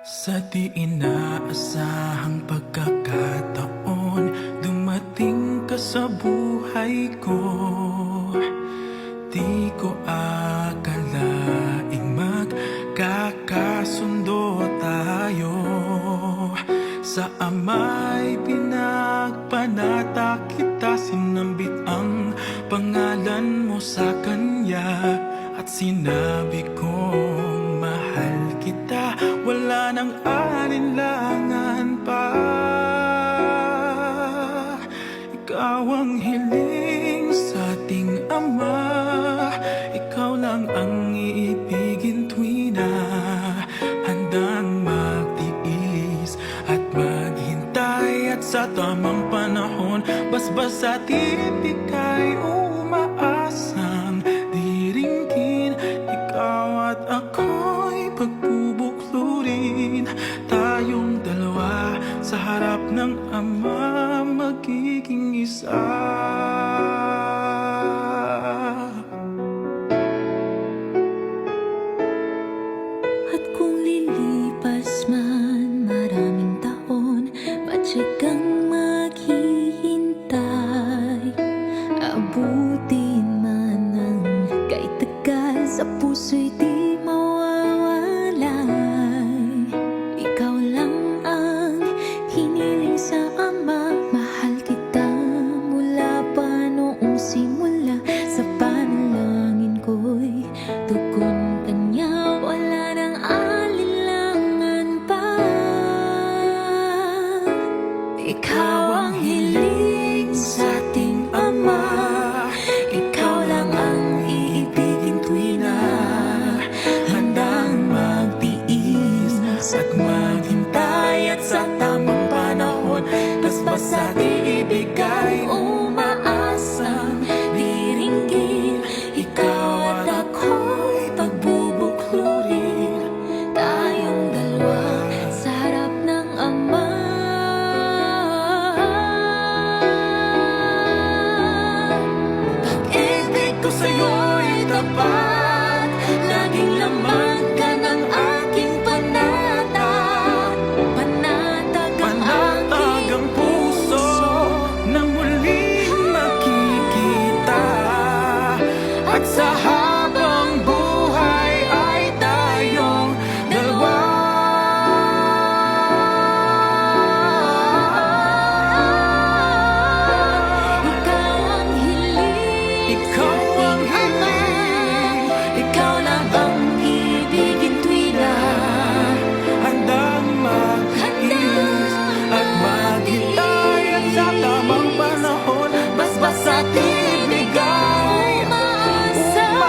Sa di inaasahang pagkakataon, dumating ka sa buhay ko. Di ko akalaing magkakasundo tayo. Sa ama'y pinagpanata kita, sinambit ang pangalan mo sa kanya. At sinabi kong mahal kita, wala nang alinlangan pa. Ikaw ang hiling sa ating Ama, ikaw lang ang iibigin tuwi na handang magtiis at maghintay. At sa tamang panahon, basbas at ibigay, umaasang diringgin. Ikaw at ako'y pagbubuklurin, tayong dalawa sa harap ng Ama, magiging isa. At kung lilipas man maraming taon, matyagang maghihintay. Abutin man ang kay tagal, sa puso'y di mawawalay. Ikaw lang ang hiniling sa Ama, mahal kita mula pa noong simula. Sa panalangin ko'y tugon kanya, wala nang alinlangan pa. Ikaw ang hiling sa ating Ama, ikaw lang ang iibigin tuwi na handang magtiis at maghintay. At sa tamang panahon, basbas at iibigay, umaasang diringgin. Ikaw at ako'y pagbubuklurin, tayong dalawa sa harap ng Ama. Pag-ibig ko sa'yo'y tapat, laging laman ka ng aking panatag. Panatag ang Panatag ang puso na muling makikita. At sa habang buhay ay tayong dalawa. Ikaw ang hiling, Ikaw ang hiling, ikaw lang ang ibigin tuwi na handang mag-iis at maghintay. At sa tamang panahon, basbas at ibigay, umaasang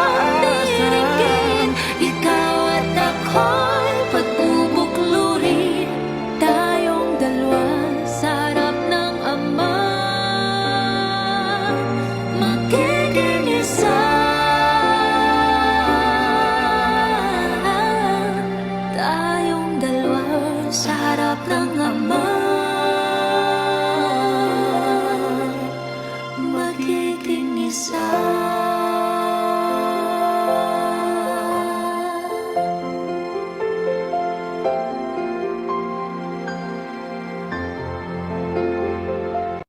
ikaw at ako'y pagbubuklurin, tayong dalawa sa harap ng Ama, magiging isa. Tayong dalawa sa harap ng Ama, magiging isa.